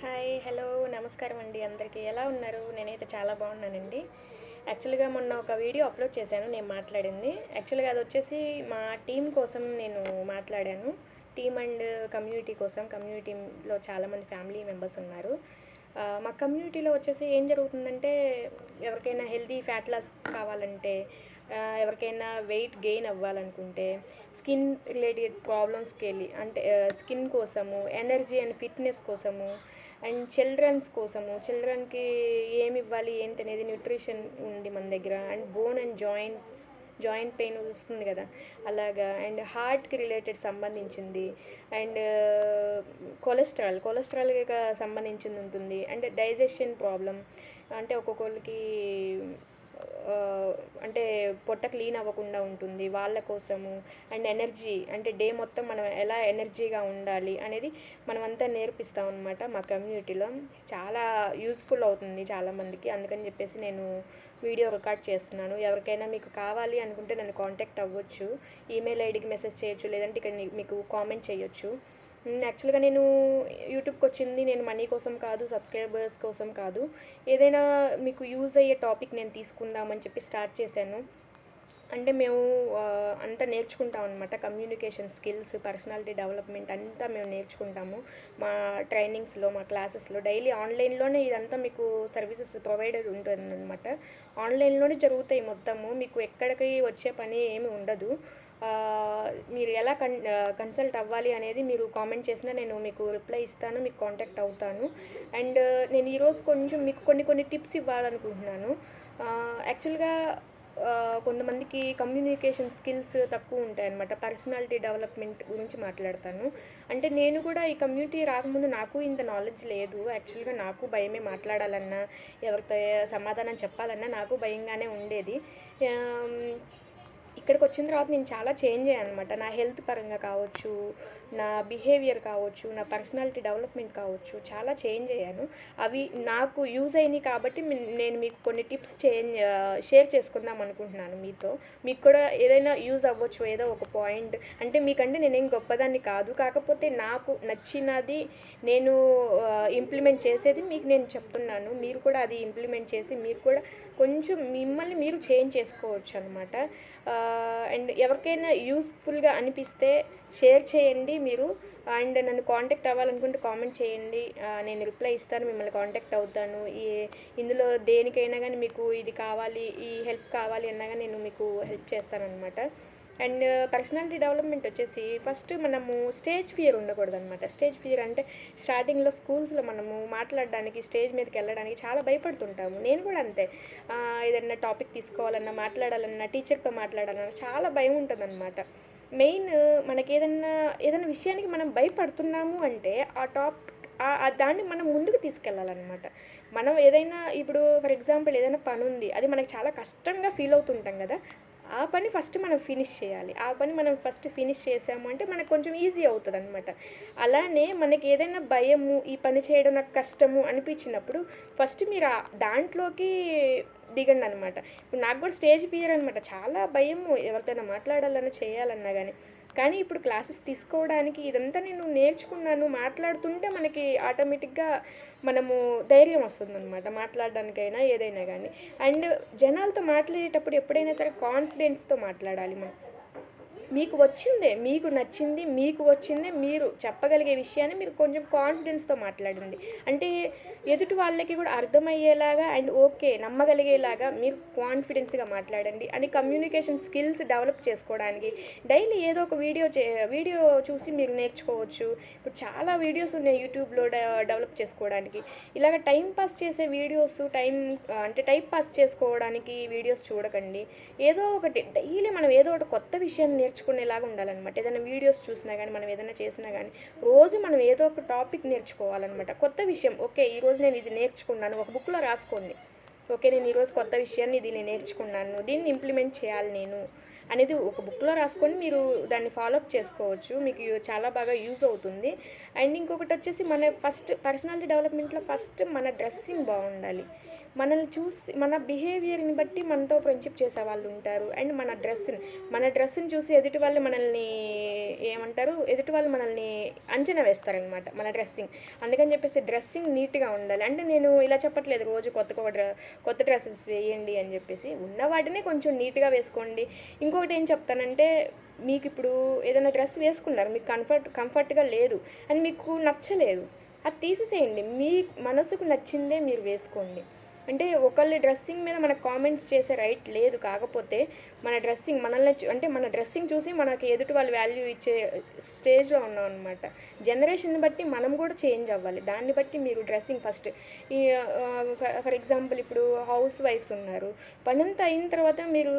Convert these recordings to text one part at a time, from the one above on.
Hi hello నమస్కారం అండి అందరికీ ఎలా ఉన్నారు? నేనైతే చాలా బాగున్నానండి. యాక్చువల్గా మొన్న ఒక వీడియో అప్లోడ్ చేశాను నేను మాట్లాడింది. యాక్చువల్గా అది వచ్చేసి మా టీం కోసం నేను మాట్లాడాను. టీమ్ అండ్ కమ్యూనిటీ కోసం. కమ్యూనిటీలో చాలామంది ఫ్యామిలీ మెంబర్స్ ఉన్నారు. మా కమ్యూనిటీలో వచ్చేసి ఏం జరుగుతుందంటే, ఎవరికైనా హెల్తీ ఫ్యాట్ లాస్ కావాలంటే, ఎవరికైనా వెయిట్ గెయిన్ అవ్వాలనుకుంటే, స్కిన్ రిలేటెడ్ ప్రాబ్లమ్స్కి వెళ్ళి అంటే స్కిన్ కోసము, ఎనర్జీ అండ్ ఫిట్నెస్ కోసము, అండ్ చిల్డ్రన్స్ కోసము, చిల్డ్రన్కి ఏమి ఇవ్వాలి ఏంటి అనేది న్యూట్రిషన్ ఉంది మన దగ్గర. And bone and joint pain వస్తుంది కదా, అలాగా. అండ్ హార్ట్కి రిలేటెడ్ సంబంధించింది. అండ్ కొలెస్ట్రాల్కి సంబంధించింది ఉంటుంది. అండ్ డైజెషన్ ప్రాబ్లం అంటే ఒక్కొక్కరికి అంటే పొట్ట క్లీన్ అవ్వకుండా ఉంటుంది వాళ్ళ కోసము. అండ్ ఎనర్జీ అంటే డే మొత్తం మనం ఎలా ఎనర్జీగా ఉండాలి అనేది మనమంతా నేర్పిస్తాం అనమాట మా కమ్యూనిటీలో. చాలా యూస్ఫుల్ అవుతుంది చాలామందికి, అందుకని చెప్పేసి నేను వీడియో రికార్డ్ చేస్తున్నాను. ఎవరికైనా మీకు కావాలి అనుకుంటే నన్ను కాంటాక్ట్ అవ్వచ్చు. ఈమెయిల్ ఐడికి మెసేజ్ చేయొచ్చు, లేదంటే ఇక్కడ మీకు కామెంట్ చేయొచ్చు. యాక్చువల్గా నేను యూట్యూబ్కి వచ్చింది నేను మనీ కోసం కాదు, సబ్స్క్రైబర్స్ కోసం కాదు. ఏదైనా మీకు యూజ్ అయ్యే టాపిక్ నేను తీసుకుందామని చెప్పి స్టార్ట్ చేశాను. అంటే మేము అంతా నేర్చుకుంటాం అనమాట. కమ్యూనికేషన్ స్కిల్స్, పర్సనాలిటీ డెవలప్మెంట్ అంతా మేము నేర్చుకుంటాము మా ట్రైనింగ్స్లో, మా క్లాసెస్లో. డైలీ ఆన్లైన్లోనే ఇదంతా మీకు సర్వీసెస్ ప్రొవైడర్ ఉంటుందన్నమాట. ఆన్లైన్లోనే జరుగుతాయి మొత్తము. మీకు ఎక్కడికి వచ్చే పని ఏమి ఉండదు. మీరు ఎలా కన్సల్ట్ అవ్వాలి అనేది మీరు కామెంట్ చేసినా నేను మీకు రిప్లై ఇస్తాను, మీకు కాంటాక్ట్ అవుతాను. అండ్ నేను ఈరోజు కొంచెం మీకు కొన్ని టిప్స్ ఇవ్వాలనుకుంటున్నాను. యాక్చువల్గా కొంతమందికి కమ్యూనికేషన్ స్కిల్స్ తక్కువ ఉంటాయన్నమాట. పర్సనాలిటీ డెవలప్మెంట్ గురించి మాట్లాడతాను. అంటే నేను కూడా ఈ కమ్యూనిటీ రాకముందు నాకు ఇంత నాలెడ్జ్ లేదు. యాక్చువల్గా నాకు భయమే, మాట్లాడాలన్నా ఎవరితో సమాధానం చెప్పాలన్నా నాకు భయంగానే ఉండేది. ఇక్కడికి వచ్చిన తర్వాత నేను చాలా చేంజ్ అయ్యాను అనమాట. నా హెల్త్ పరంగా కావచ్చు, నా బిహేవియర్ కావచ్చు, నా పర్సనాలిటీ డెవలప్మెంట్ కావచ్చు, చాలా చేంజ్ అయ్యాను. అవి నాకు యూజ్ అయినాయి కాబట్టి నేను మీకు కొన్ని టిప్స్ షేర్ చేసుకుందాం అనుకుంటున్నాను మీతో. మీకు కూడా ఏదైనా యూజ్ అవ్వచ్చు, ఏదో ఒక పాయింట్. అంటే మీకంటే నేనేం గొప్పదాన్ని కాదు, కాకపోతే నాకు నచ్చినది నేను ఇంప్లిమెంట్ చేసేది మీకు నేను చెప్తున్నాను. మీరు కూడా అది ఇంప్లిమెంట్ చేసి మీరు కూడా కొంచెం మిమ్మల్ని మీరు చేంజ్ చేసుకోవచ్చు అనమాట. అండ్ ఎవరికైనా యూస్ఫుల్గా అనిపిస్తే షేర్ చేయండి మీరు. అండ్ నన్ను కాంటాక్ట్ అవ్వాలనుకుంటే కామెంట్ చేయండి, నేను రిప్లై ఇస్తాను, మిమ్మల్ని కాంటాక్ట్ అవుతాను. ఇందులో దేనికైనా కానీ మీకు ఇది కావాలి, ఈ హెల్ప్ కావాలి అన్నా కానీ నేను మీకు హెల్ప్ చేస్తానన్నమాట. అండ్ పర్సనాలిటీ డెవలప్మెంట్ వచ్చేసి ఫస్ట్ మనము స్టేజ్ ఫియర్ ఉండకూడదు అనమాట. స్టేజ్ ఫియర్ అంటే స్టార్టింగ్లో స్కూల్స్లో మనము మాట్లాడడానికి, స్టేజ్ మీదకి వెళ్ళడానికి చాలా భయపడుతుంటాము. నేను కూడా అంతే. ఏదన్నా టాపిక్ తీసుకోవాలన్నా, మాట్లాడాలన్నా, టీచర్తో మాట్లాడాలన్నా చాలా భయం ఉంటుందన్నమాట. మెయిన్ మనకి ఏదైనా విషయానికి మనం భయపడుతున్నాము అంటే దాన్ని మనం ముందుకు తీసుకెళ్ళాలన్నమాట. మనం ఏదైనా ఇప్పుడు ఫర్ ఎగ్జాంపుల్ ఏదైనా పని ఉంది, అది మనకి చాలా కష్టంగా ఫీల్ అవుతుంటాం కదా, ఆ పని ఫస్ట్ మనం ఫినిష్ చేయాలి. ఆ పని మనం ఫస్ట్ ఫినిష్ చేసాము అంటే మనకు కొంచెం ఈజీ అవుతుంది అనమాట. అలానే మనకి ఏదైనా భయము, ఈ పని చేయడం నాకు కష్టము అనిపించినప్పుడు ఫస్ట్ మీరు దాంట్లోకి దిగండి అనమాట. ఇప్పుడు నాకు కూడా స్టేజ్ ఫియర్ అనమాట, చాలా భయము ఎవరితోనైనా మాట్లాడాలన్నా చేయాలన్నా కానీ ఇప్పుడు క్లాసెస్ తీసుకోవడానికి ఇదంతా నేను నేర్చుకున్నాను. మాట్లాడుతుంటే మనకి ఆటోమేటిక్గా మనము ధైర్యం వస్తుందన్నమాట, మాట్లాడడానికైనా ఏదైనా కానీ. అండ్ జనాలతో మాట్లాడేటప్పుడు ఎప్పుడైనా సరే కాన్ఫిడెన్స్తో మాట్లాడాలి మనం. మీకు వచ్చిందే, మీకు నచ్చింది, మీకు వచ్చిందే మీరు చెప్పగలిగే విషయాన్ని మీరు కొంచెం కాన్ఫిడెన్స్తో మాట్లాడండి. అంటే ఎదుటి వాళ్ళకి కూడా అర్థమయ్యేలాగా అండ్ ఓకే నమ్మగలిగేలాగా మీరు కాన్ఫిడెన్స్గా మాట్లాడండి. అని కమ్యూనికేషన్ స్కిల్స్ డెవలప్ చేసుకోవడానికి డైలీ ఏదో ఒక వీడియో చూసి మీరు నేర్చుకోవచ్చు. ఇప్పుడు చాలా వీడియోస్ ఉన్నాయి యూట్యూబ్లో డెవలప్ చేసుకోవడానికి. ఇలాగ టైం పాస్ చేసే వీడియోస్, టైం పాస్ చేసుకోవడానికి వీడియోస్ చూడకండి. ఏదో ఒకటి డైలీ మనం ఏదో ఒకటి కొత్త విషయం నేర్చుకునేలాగా ఉండాలన్నమాట. ఏదైనా వీడియోస్ చూసినా కానీ, మనం ఏదైనా చేసినా కానీ రోజు మనం ఏదో ఒక టాపిక్ నేర్చుకోవాలన్నమాట. కొత్త విషయం, ఓకే ఈరోజు నేను ఇది నేర్చుకున్నాను, ఒక బుక్లో రాసుకోండి. ఓకే నేను ఈరోజు కొత్త విషయాన్ని ఇది నేను నేర్చుకున్నాను, దీన్ని ఇంప్లిమెంట్ చేయాలి నేను అనేది ఒక బుక్లో రాసుకొని మీరు దాన్ని ఫాలోఅప్ చేసుకోవచ్చు. మీకు చాలా బాగా యూజ్ అవుతుంది. అండ్ ఇంకొకటి వచ్చేసి మన ఫస్ట్ పర్సనాలిటీ డెవలప్మెంట్లో ఫస్ట్ మన డ్రెస్సింగ్ బాగుండాలి. మనల్ని చూసి మన బిహేవియర్ని బట్టి మనతో ఫ్రెండ్షిప్ చేసే వాళ్ళు ఉంటారు. అండ్ మన డ్రెస్ని చూసి ఎదుటి వాళ్ళు మనల్ని ఏమంటారు, ఎదుటి వాళ్ళు మనల్ని అంచనా వేస్తారనమాట మన డ్రెస్సింగ్. అందుకని చెప్పేసి డ్రెస్సింగ్ నీట్గా ఉండాలి. అంటే నేను ఇలా చెప్పట్లేదు రోజు కొత్త డ్రెస్సెస్ వేయండి అని చెప్పేసి, ఉన్న వాటినే కొంచెం నీట్గా వేసుకోండి. ఇంకొకటి ఏం చెప్తానంటే, మీకు ఇప్పుడు ఏదైనా డ్రెస్ వేసుకున్నారు, మీకు కంఫర్ట్గా లేదు అని మీకు నచ్చలేదు, అది తీసేసేయండి. మీ మనసుకు నచ్చిందే మీరు వేసుకోండి. అంటే ఒకళ్ళ డ్రెస్సింగ్ మీద మనకు కామెంట్స్ చేసే రైట్ లేదు. కాకపోతే మన డ్రెస్సింగ్ అంటే మన డ్రెస్సింగ్ చూసి మనకి ఎదుటి వాళ్ళు వాల్యూ ఇచ్చే స్టేజ్లో ఉన్నాం అనమాట. జనరేషన్ బట్టి మనం కూడా చేంజ్ అవ్వాలి. దాన్ని బట్టి మీరు డ్రెస్సింగ్ ఫస్ట్ ఈ ఫర్ ఎగ్జాంపుల్ ఇప్పుడు హౌస్ వైఫ్స్ ఉన్నారు, పనంతా అయిన తర్వాత మీరు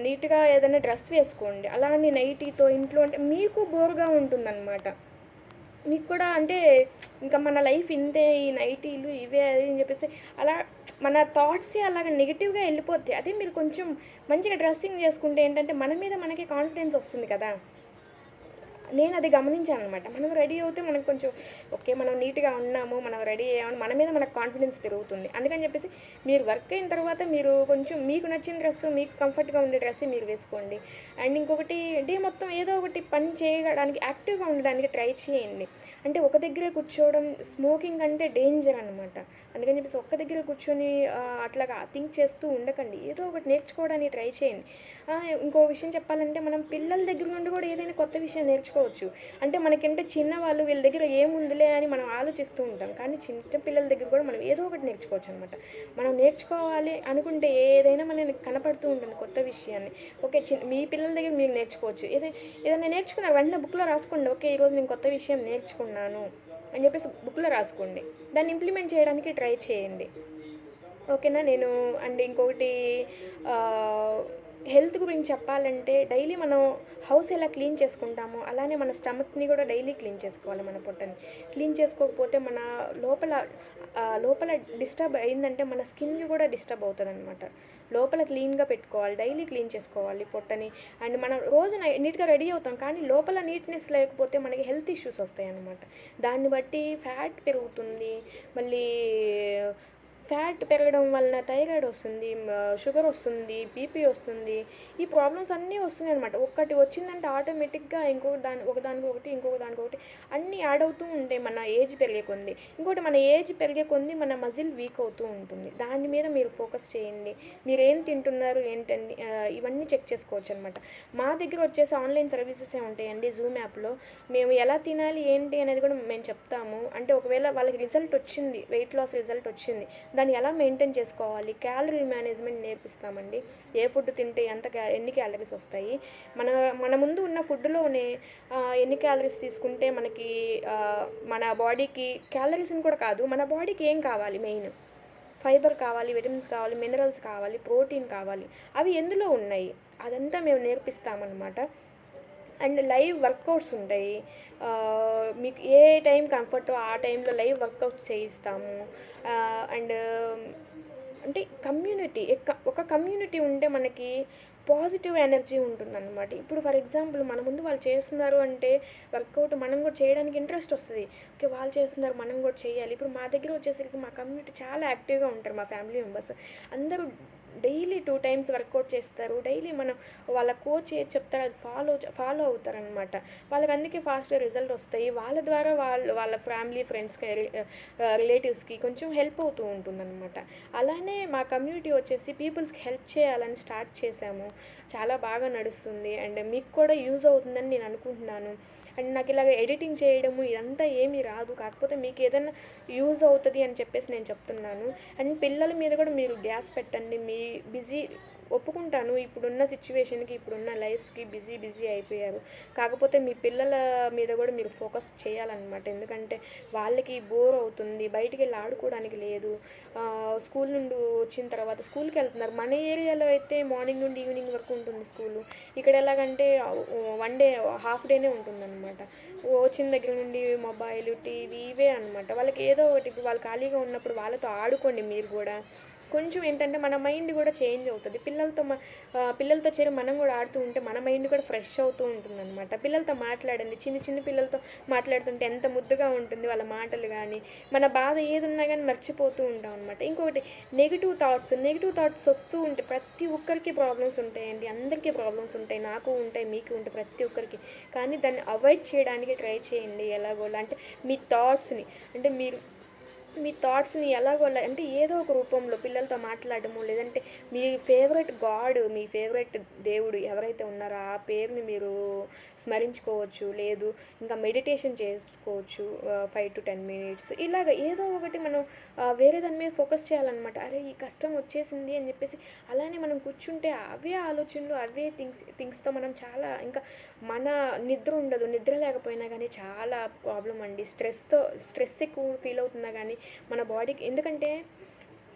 నీట్గా ఏదైనా డ్రెస్ వేసుకోండి. అలానే నైటీతో ఇంట్లో అంటే మీకు బోర్గా ఉంటుందన్నమాట. మీకు కూడా అంటే ఇంకా మన లైఫ్ ఇంతే, ఈ నైటీలు ఇవే అది అని చెప్పేసి అలా మన థాట్సే అలాగ నెగిటివ్గా వెళ్ళిపోతాయి. అదే మీరు కొంచెం మంచిగా డ్రెస్సింగ్ చేసుకుంటే ఏంటంటే మన మీద మనకి కాన్ఫిడెన్స్ వస్తుంది కదా. నేను అది గమనించాను అనమాట. మనం రెడీ అవుతే మనకు కొంచెం ఓకే, మనం నీట్గా ఉన్నాము, మనం రెడీ అయ్యాము, మన మీద మనకు కాన్ఫిడెన్స్ పెరుగుతుంది. అందుకని చెప్పేసి మీరు వర్క్ అయిన తర్వాత మీరు కొంచెం మీకు నచ్చిన డ్రెస్, మీకు కంఫర్ట్గా ఉండే డ్రెస్ మీరు వేసుకోండి. అండ్ ఇంకొకటి, డే మొత్తం ఏదో ఒకటి పని చేయడానికి, యాక్టివ్గా ఉండడానికి ట్రై చేయండి. అంటే ఒక దగ్గరే కూర్చోవడం, స్మోకింగ్ అంటే డేంజర్ అనమాట. అందుకని చెప్పేసి ఒక్క దగ్గర కూర్చొని అట్లాగా థింక్ చేస్తూ ఉండకండి. ఏదో ఒకటి నేర్చుకోవడానికి ట్రై చేయండి. ఇంకో విషయం చెప్పాలంటే, మనం పిల్లల దగ్గర నుండి కూడా ఏదైనా కొత్త విషయం నేర్చుకోవచ్చు. అంటే మనకంటే చిన్నవాళ్ళు, వీళ్ళ దగ్గర ఏముందిలే అని మనం ఆలోచిస్తూ ఉంటాం. కానీ చిన్న పిల్లల దగ్గర కూడా మనం ఏదో ఒకటి నేర్చుకోవచ్చు అనమాట. మనం నేర్చుకోవాలి అనుకుంటే ఏదైనా మనకి కనపడుతూ ఉంటుంది కొత్త విషయాన్ని. ఓకే, మీ పిల్లల దగ్గర మీరు నేర్చుకోవచ్చు. ఏదైనా నేర్చుకున్నారు వెంటనే బుక్లో రాసుకోండి. ఓకే, ఈరోజు నేను కొత్త విషయం నేర్చుకున్నాను అని చెప్పేసి బుక్లో రాసుకోండి. దాన్ని ఇంప్లిమెంట్ చేయడానికి ట్రై చేయండి. ఓకేనా. అండ్ ఇంకొకటి హెల్త్ గురించి చెప్పాలంటే, డైలీ మనం హౌస్ ఎలా క్లీన్ చేసుకుంటామో అలానే మన స్టమక్ని కూడా డైలీ క్లీన్ చేసుకోవాలి. మన పొట్టని క్లీన్ చేసుకోకపోతే మన లోపల డిస్టర్బ్ అయిందంటే మన స్కిన్ కూడా డిస్టర్బ్ అవుతుంది అనమాట. లోపల క్లీన్గా పెట్టుకోవాలి, డైలీ క్లీన్ చేసుకోవాలి పొట్టని. అండ్ మనం రోజు నీట్గా రెడీ అవుతాం, కానీ లోపల నీట్నెస్ లేకపోతే మనకి హెల్త్ ఇష్యూస్ వస్తాయి అన్నమాట. దాన్ని బట్టి ఫ్యాట్ పెరుగుతుంది. మళ్ళీ ఫ్యాట్ పెరగడం వలన థైరాయిడ్ వస్తుంది, షుగర్ వస్తుంది, బీపీ వస్తుంది. ఈ ప్రాబ్లమ్స్ అన్నీ వస్తున్నాయి అనమాట. ఒక్కటి వచ్చిందంటే ఆటోమేటిక్గా ఇంకొక దానికొకటి అన్నీ యాడ్ అవుతూ ఉంటాయి మన ఏజ్ పెరిగే కొద్దీ. ఇంకోటి, మన ఏజ్ పెరిగే కొద్దీ మన మజిల్ వీక్ అవుతూ ఉంటుంది. దాని మీద మీరు ఫోకస్ చేయండి. మీరు ఏం తింటున్నారు ఏంటండి, ఇవన్నీ చెక్ చేసుకోవచ్చు అనమాట. మా దగ్గర వచ్చేసి ఆన్లైన్ సర్వీసెస్ ఉంటాయండి. జూమ్ యాప్లో మేము ఎలా తినాలి ఏంటి అనేది కూడా మేము చెప్తాము. అంటే ఒకవేళ వాళ్ళకి రిజల్ట్ వచ్చింది, వెయిట్ లాస్ రిజల్ట్ వచ్చింది, దాన్ని ఎలా మెయింటైన్ చేసుకోవాలి, క్యాలరీ మేనేజ్మెంట్ నేర్పిస్తామండి. ఏ ఫుడ్ తింటే ఎన్ని క్యాలరీస్ వస్తాయి, మన ముందు ఉన్న ఫుడ్లోనే ఎన్ని క్యాలరీస్ తీసుకుంటే మనకి మన బాడీకి, క్యాలరీస్ని కూడా కాదు, మన బాడీకి ఏం కావాలి, మెయిన్ ఫైబర్ కావాలి, విటమిన్స్ కావాలి, మినరల్స్ కావాలి, ప్రోటీన్ కావాలి, అవి ఎందులో ఉన్నాయి, అదంతా మేము నేర్పిస్తామన్నమాట. అండ్ లైవ్ వర్కౌట్స్ ఉంటాయి. మీకు ఏ టైం కంఫర్టో ఆ టైంలో లైవ్ వర్కౌట్స్ చేయిస్తాము. అండ్ అంటే ఒక కమ్యూనిటీ ఉంటే మనకి పాజిటివ్ ఎనర్జీ ఉంటుందన్నమాట. ఇప్పుడు ఫర్ ఎగ్జాంపుల్ మన ముందు వాళ్ళు చేస్తున్నారు అంటే వర్కౌట్ మనం కూడా చేయడానికి ఇంట్రెస్ట్ వస్తుంది. ఓకే, వాళ్ళు చేస్తున్నారు మనం కూడా చేయాలి. ఇప్పుడు మా దగ్గర వచ్చేసరికి మా కమ్యూనిటీ చాలా యాక్టివ్గా ఉంటారు. మా ఫ్యామిలీ మెంబర్స్ అందరూ డైలీ 2 times వర్కౌట్ చేస్తారు. డైలీ మనం వాళ్ళ కోచ్ ఏది చెప్తారో అది ఫాలో అవుతారనమాట. వాళ్ళకి అందుకే ఫాస్ట్గా రిజల్ట్ వస్తాయి. వాళ్ళ ద్వారా వాళ్ళ ఫ్యామిలీ, ఫ్రెండ్స్కి, రిలేటివ్స్కి కొంచెం హెల్ప్ అవుతూ ఉంటుందన్నమాట. అలానే మా కమ్యూనిటీ వచ్చేసి పీపుల్స్కి హెల్ప్ చేయాలని స్టార్ట్ చేశాము. చాలా బాగా నడుస్తుంది. అండ్ మీకు కూడా యూజ్ అవుతుందని నేను అనుకుంటున్నాను. అండ్ నాకు ఇలాగ ఎడిటింగ్ చేయడము ఇదంతా ఏమీ రాదు. కాకపోతే మీకు ఏదైనా యూజ్ అవుతుంది అని చెప్పేసి నేను చెప్తున్నాను. అండ్ పిల్లల మీద కూడా మీరు ధ్యాస పెట్టండి. మీ బిజీ ఒప్పుకుంటాను, ఇప్పుడున్న సిచ్యువేషన్కి, ఇప్పుడున్న లైఫ్స్కి బిజీ అయిపోయారు. కాకపోతే మీ పిల్లల మీద కూడా మీరు ఫోకస్ చేయాలన్నమాట. ఎందుకంటే వాళ్ళకి బోర్ అవుతుంది, బయటికి వెళ్ళి ఆడుకోవడానికి లేదు. స్కూల్ నుండి వచ్చిన తర్వాత స్కూల్కి వెళ్తున్నారు. మన ఏరియాలో అయితే మార్నింగ్ నుండి ఈవినింగ్ వరకు ఉంటుంది స్కూలు. ఇక్కడ ఎలాగంటే 1 day, హాఫ్ డేనే ఉంటుందన్నమాట. వచ్చిన దగ్గర నుండి మొబైల్, టీవీ ఇవే అనమాట. వాళ్ళకి ఏదో ఒకటి, ఇప్పుడు వాళ్ళు ఖాళీగా ఉన్నప్పుడు వాళ్ళతో ఆడుకోండి. మీరు కూడా కొంచెం ఏంటంటే మన మైండ్ కూడా చేంజ్ అవుతుంది. పిల్లలతో చేరి మనం కూడా ఆడుతూ ఉంటే మన మైండ్ కూడా ఫ్రెష్ అవుతూ ఉంటుందనమాట. పిల్లలతో మాట్లాడండి. చిన్న చిన్న పిల్లలతో మాట్లాడుతుంటే ఎంత ముద్దుగా ఉంటుంది వాళ్ళ మాటలు గానీ, మన బాధ ఏదున్నా గానీ మర్చిపోతూ ఉంటాం అనమాట. ఇంకొకటి నెగెటివ్ థాట్స్ వస్తూ ఉంటే ప్రతి ఒక్కరికి ప్రాబ్లమ్స్ ఉంటాయండి. అందరికీ ప్రాబ్లమ్స్ ఉంటాయి. నాకు ఉంటాయి, మీకు ఉంటాయి, ప్రతి ఒక్కరికి. కానీ దాన్ని అవాయిడ్ చేయడానికి ట్రై చేయండి ఎలాగోలా. అంటే మీ థాట్స్‌ని అంటే మీ థాట్స్‌ని ఎలాగోలా అంటే ఏదో ఒక రూపంలో పిల్లలతో మాట్లాడడము, లేదంటే మీ ఫేవరెట్ దేవుడు ఎవరైతే ఉన్నారో ఆ పేరుని మీరు స్మరించుకోవచ్చు. లేదు ఇంకా మెడిటేషన్ చేసుకోవచ్చు 5-10 మినిట్స్. ఇలాగ ఏదో ఒకటి మనం వేరే దాని మీద ఫోకస్ చేయాలనమాట. అరే! ఈ కష్టం వచ్చేసింది అని చెప్పేసి అలానే మనం కూర్చుంటే అవే ఆలోచనలు, అవే థింగ్స్‌తో మనం చాలా ఇంకా మన నిద్ర ఉండదు. నిద్ర లేకపోయినా గానీ చాలా ప్రాబ్లమ్ అండి. స్ట్రెస్ ఎక్కువ ఫీల్ అవుతున్నా గానీ మన బాడీకి ఎందుకంటే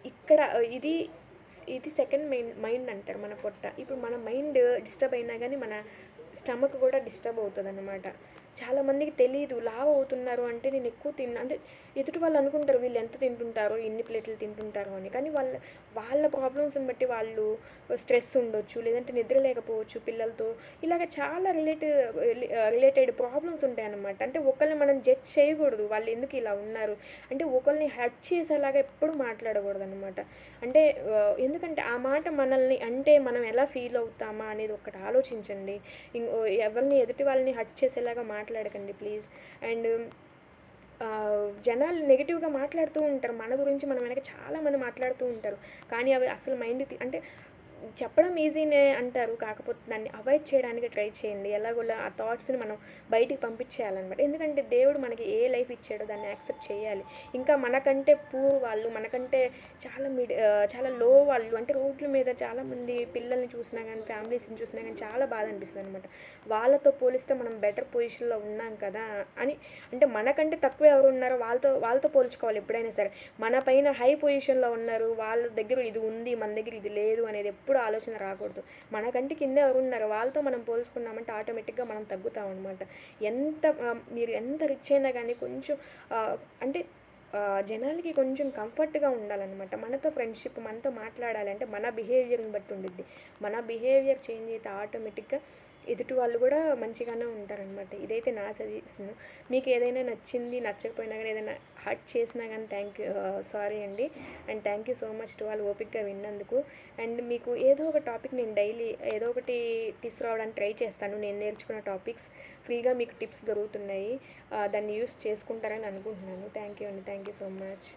ఇక్కడ ఇది సెకండ్ మైండ్ అంటారు మన పొట్ట. ఇప్పుడు మన మైండ్ డిస్టర్బ్ అయినా గానీ మన స్టమక్ కూడా డిస్టర్బ్ అవుతదనమాట. చాలామందికి తెలీదు. లావు అవుతున్నారు అంటే నేను ఎక్కువ అంటే ఎదుటి వాళ్ళు అనుకుంటారు వీళ్ళు ఎంత తింటుంటారో, ఎన్ని ప్లేట్లు తింటుంటారో అని. కానీ వాళ్ళ ప్రాబ్లమ్స్‌ని బట్టి వాళ్ళు స్ట్రెస్ ఉండొచ్చు, లేదంటే నిద్ర లేకపోవచ్చు పిల్లలతో. ఇలాగ చాలా రిలేటెడ్ ప్రాబ్లమ్స్ ఉంటాయన్నమాట. అంటే ఒకళ్ళని మనం జడ్జ్ చేయకూడదు. వాళ్ళు ఎందుకు ఇలా ఉన్నారు అంటే ఒకళ్ళని హర్ట్ చేసేలాగా ఎప్పుడు మాట్లాడకూడదనమాట. అంటే ఎందుకంటే ఆ మాట మనల్ని అంటే మనం ఎలా ఫీల్ అవుతామా అనేది ఒకటి ఆలోచించండి. ఎవరిని ఎదుటి వాళ్ళని హర్ట్ చేసేలాగా మాట్లాడకండి ప్లీజ్. అండ్ జనాలు నెగెటివ్‌గా మాట్లాడుతూ ఉంటారు. మన గురించి మన వెనక చాలామంది మాట్లాడుతూ ఉంటారు. కానీ అవి అసలు అంటే చెప్పడం ఈజీనే అంటారు. కాకపోతే దాన్ని అవాయిడ్ చేయడానికి ట్రై చేయండి. ఎలాగోలా ఆ థాట్స్‌ని మనం బయటికి పంపించేయాలనమాట. ఎందుకంటే దేవుడు మనకి ఏ లైఫ్ ఇచ్చాడో దాన్ని యాక్సెప్ట్ చేయాలి. ఇంకా మనకంటే పూర్ వాళ్ళు, మనకంటే చాలా లో వాళ్ళు అంటే రోడ్ల మీద చాలామంది పిల్లల్ని చూసినా గానీ, ఫ్యామిలీస్‌ని చూసినా గానీ చాలా బాధ అనిపిస్తదనమాట. వాళ్ళతో పోలిస్తే మనం బెటర్ పొజిషన్‌లో ఉన్నాం కదా అని అంటే మనకంటే తక్కువ ఎవరున్నారో వాళ్ళతో పోల్చుకోవాలి ఎప్పుడైనా సరే. మన పైన హై పొజిషన్‌లో ఉన్నారు. వాళ్ళ దగ్గర ఇది ఉంది, మన దగ్గర ఇది లేదు అనేది ఎప్పుడు ఆలోచన రాకూడదు. మనకంటే కింద ఎవరున్నారో వాళ్ళతో మనం పోల్చుకున్నామంటే ఆటోమేటిక్‌గా మనం తగ్గుతామనమాట. మీరు ఎంత రిచ్ అయినా గానీ కొంచెం అంటే జనాలకి కొంచెం కంఫర్ట్‌గా ఉండాలనమాట. మనతో ఫ్రెండ్‌షిప్, మనతో మాట్లాడాలంటే మన బిహేవియర్‌ని బట్టి ఉండిద్ది. మన బిహేవియర్ చేంజ్ అయితే ఆటోమేటిక్‌గా ఎదుటి వాళ్ళు కూడా మంచిగానే ఉంటారనమాట. ఇదైతే నా సజెషన్. మీకు ఏదైనా నచ్చింది, నచ్చకపోయినా గానీ ఏదైనా హర్ట్ చేసినా గానీ సారీ అండి. And thank you so much to all ఓపికగా విన్నందుకు. అండ్ మీకు ఏదో ఒక టాపిక్ నేను డైలీ ఏదో ఒకటి తీసుకురావడానికి ట్రై చేస్తాను. నేను నేర్చుకున్న టాపిక్స్ ఫ్రీగా మీకు టిప్స్ దొరుకుతున్నాయి. దాన్ని యూస్ చేసుకుంటారని అనుకుంటున్నాను. థ్యాంక్ యూ అండి. Thank you so much.